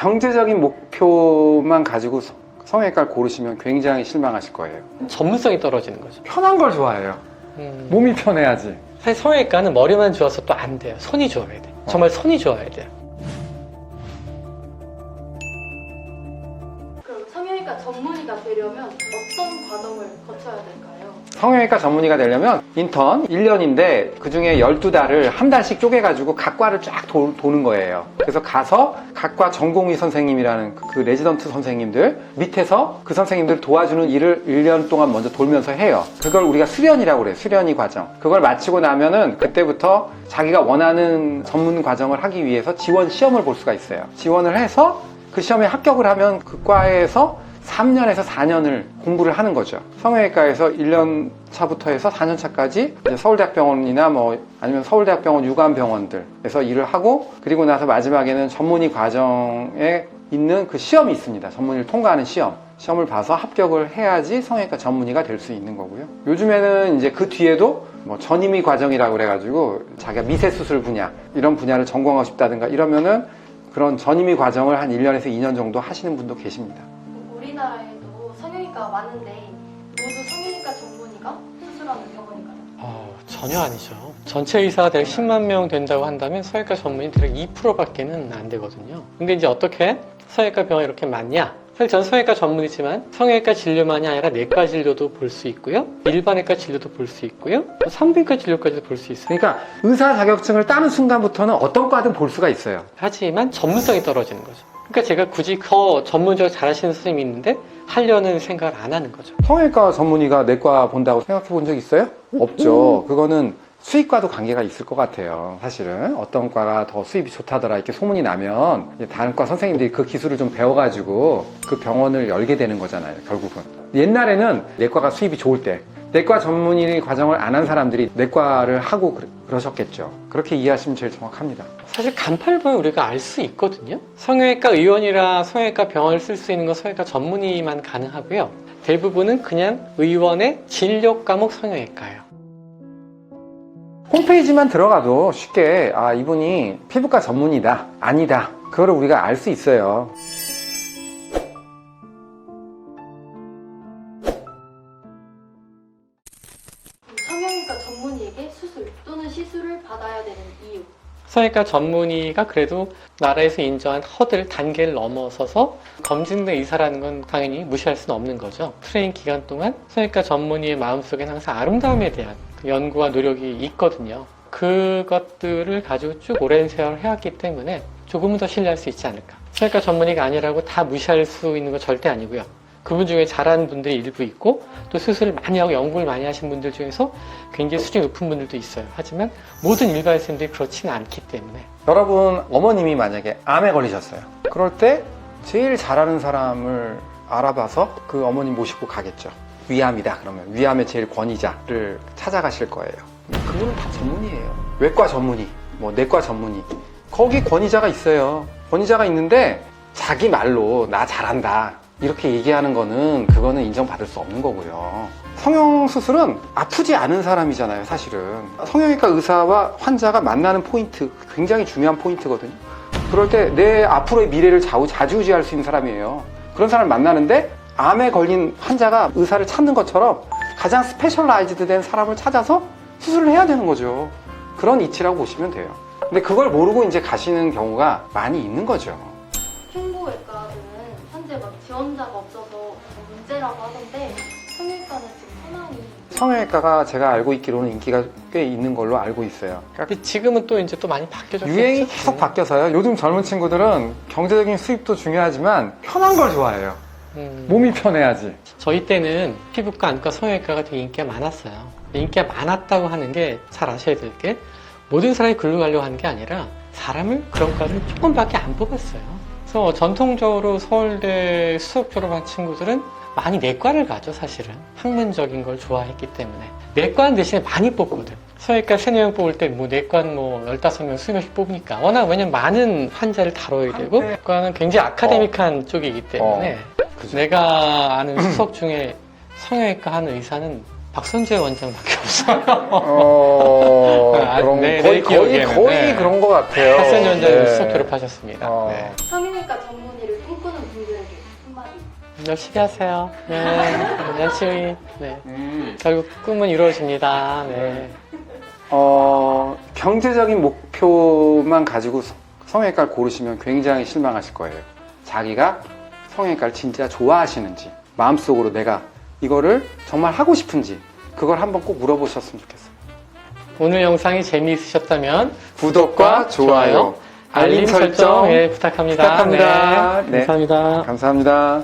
경제적인 목표만 가지고 성형외과를 고르시면 굉장히 실망하실 거예요. 전문성이 떨어지는 거죠. 편한 걸 좋아해요. 몸이 편해야지. 사실 성형외과는 머리만 좋아서 또 안 돼요. 손이 좋아야 돼. 정말 손이 좋아야 돼요. 그럼 성형외과 전문의가 되려면 어떤 과정을 거쳐야 될까요? 성형외과 전문의가 되려면 인턴 1년인데 그중에 12달을 한 달씩 쪼개가지고 각 과를 쫙 도는 거예요. 그래서 가서 각과 전공의 선생님이라는 그 레지던트 선생님들 밑에서 그 선생님들 도와주는 일을 1년 동안 먼저 돌면서 해요. 그걸 우리가 수련이라고 그래요. 수련의 과정. 그걸 마치고 나면은 그때부터 자기가 원하는 전문 과정을 하기 위해서 지원 시험을 볼 수가 있어요. 지원을 해서 그 시험에 합격을 하면 그 과에서 3년에서 4년을 공부를 하는 거죠. 성형외과에서 1년 차부터 해서 4년 차까지 서울대학병원이나 아니면 서울대학병원 유관병원들에서 일을 하고, 그리고 나서 마지막에는 전문의 과정에 있는 그 시험이 있습니다. 전문의를 통과하는 시험을 봐서 합격을 해야지 성형외과 전문의가 될 수 있는 거고요. 요즘에는 이제 그 뒤에도 전임의 과정이라고 그래가지고 자기가 미세수술 분야 이런 분야를 전공하고 싶다든가 이러면은 그런 전임의 과정을 한 1년에서 2년 정도 하시는 분도 계십니다. 우리나라에도 성형외과가 많은데 모두 성형외과 전문의가 수술하는 병원인가요? 전혀 아니죠. 전체 의사가 대략 10만 명 된다고 한다면 성형외과 전문의 대략 2%밖에는 안 되거든요. 근데 이제 어떻게 성형외과 병원이 이렇게 많냐? 사실 전 성형외과 전문이지만 성형외과 진료만이 아니라 내과 진료도 볼 수 있고요. 일반외과 진료도 볼 수 있고요. 또 산부인과 진료까지도 볼 수 있어요. 그러니까 의사 자격증을 따는 순간부터는 어떤 과든 볼 수가 있어요. 하지만 전문성이 떨어지는 거죠. 그러니까 제가 굳이 더 전문적으로 잘하시는 선생님이 있는데 하려는 생각을 안 하는 거죠. 성형외과 전문의가 내과 본다고 생각해 본 적 있어요? 없죠. 그거는 수입과도 관계가 있을 것 같아요. 사실은 어떤 과가 더 수입이 좋다더라 이렇게 소문이 나면 이제 다른 과 선생님들이 그 기술을 좀 배워가지고 그 병원을 열게 되는 거잖아요. 결국은 옛날에는 내과가 수입이 좋을 때 내과 전문의 과정을 안 한 사람들이 내과를 하고 그러셨겠죠. 그렇게 이해하시면 제일 정확합니다. 사실 간판을 보면 우리가 알 수 있거든요. 성형외과 의원이라 성형외과 병원을 쓸 수 있는 건 성형외과 전문의만 가능하고요. 대부분은 그냥 의원의 진료 과목 성형외과예요. 홈페이지만 들어가도 쉽게 이분이 피부과 전문의다 아니다 그거를 우리가 알 수 있어요. 성형외과 전문의에게 수술 또는 시술을 받아야 되는 이유. 성형외과 전문의가 그래도 나라에서 인정한 허들 단계를 넘어서서 검증된 의사라는 건 당연히 무시할 수는 없는 거죠. 트레이닝 기간 동안 성형외과 전문의의 마음속에는 항상 아름다움에 대한 연구와 노력이 있거든요. 그것들을 가지고 쭉 오랜 세월을 해왔기 때문에 조금은 더 신뢰할 수 있지 않을까. 성형외과 전문의가 아니라고 다 무시할 수 있는 건 절대 아니고요. 그분 중에 잘하는 분들이 일부 있고 또 수술을 많이 하고 연구를 많이 하신 분들 중에서 굉장히 수준이 높은 분들도 있어요. 하지만 모든 일반 선생님들이 그렇지는 않기 때문에. 여러분 어머님이 만약에 암에 걸리셨어요. 그럴 때 제일 잘하는 사람을 알아봐서 그 어머님 모시고 가겠죠. 위암이다 그러면 위암의 제일 권위자를 찾아가실 거예요. 그분은 다 전문이에요. 외과 전문의, 내과 전문의, 거기 권위자가 있어요. 권위자가 있는데 자기 말로 나 잘한다 이렇게 얘기하는 거는 그거는 인정받을 수 없는 거고요. 성형수술은 아프지 않은 사람이잖아요. 사실은 성형외과 의사와 환자가 만나는 포인트 굉장히 중요한 포인트거든요. 그럴 때 내 앞으로의 미래를 좌지우지할 수 있는 사람이에요. 그런 사람을 만나는데 암에 걸린 환자가 의사를 찾는 것처럼 가장 스페셜라이즈드 된 사람을 찾아서 수술을 해야 되는 거죠. 그런 이치라고 보시면 돼요. 근데 그걸 모르고 이제 가시는 경우가 많이 있는 거죠. 흉부외과는 현재 지원자가 없어서 문제라고 하던데 성형외과는 지금 현황이 성형외과가 제가 알고 있기로는 인기가 꽤 있는 걸로 알고 있어요. 근데 지금은 또 이제 또 많이 바뀌어졌죠. 유행이 계속 바뀌어서요. 요즘 젊은 친구들은 경제적인 수입도 중요하지만 편한 걸 좋아해요. 몸이 편해야지. 저희 때는 피부과, 안과, 성형외과가 되게 인기가 많았어요. 인기가 많았다고 하는 게 잘 아셔야 될 게 모든 사람이 글로 가려고 하는 게 아니라 사람을 그런 과를 조금밖에 안 뽑았어요. 그래서 전통적으로 서울대 수석 졸업한 친구들은 많이 내과를 가죠. 사실은 학문적인 걸 좋아했기 때문에 내과는 대신에 많이 뽑거든. 성형외과 3-4명 뽑을 때 내과는 15명, 20명씩 뽑으니까 왜냐면 많은 환자를 다뤄야 되고 내과는 굉장히 아카데믹한 쪽이기 때문에 그죠. 내가 아는 수석 중에 성형외과 하는 의사는 박선재 원장밖에 없어요. 그런 네, 거의, 내 기억에는. 거의 네. 그런 것 같아요. 박선재 원장님 네. 수석 졸업하셨습니다. 네. 성형외과 전문의를 꿈꾸는 분들에게 한마디. 열심히 하세요. 네. 열심히. 네. 결국 꿈은 이루어집니다. 네. 경제적인 목표만 가지고 성형외과를 고르시면 굉장히 실망하실 거예요. 자기가 성형외과를 진짜 좋아하시는지, 마음속으로 내가 이거를 정말 하고 싶은지, 그걸 한번 꼭 물어보셨으면 좋겠어요. 오늘 영상이 재미있으셨다면 구독과 좋아요, 알림 설정 부탁합니다. 부탁합니다. 네. 감사합니다. 감사합니다.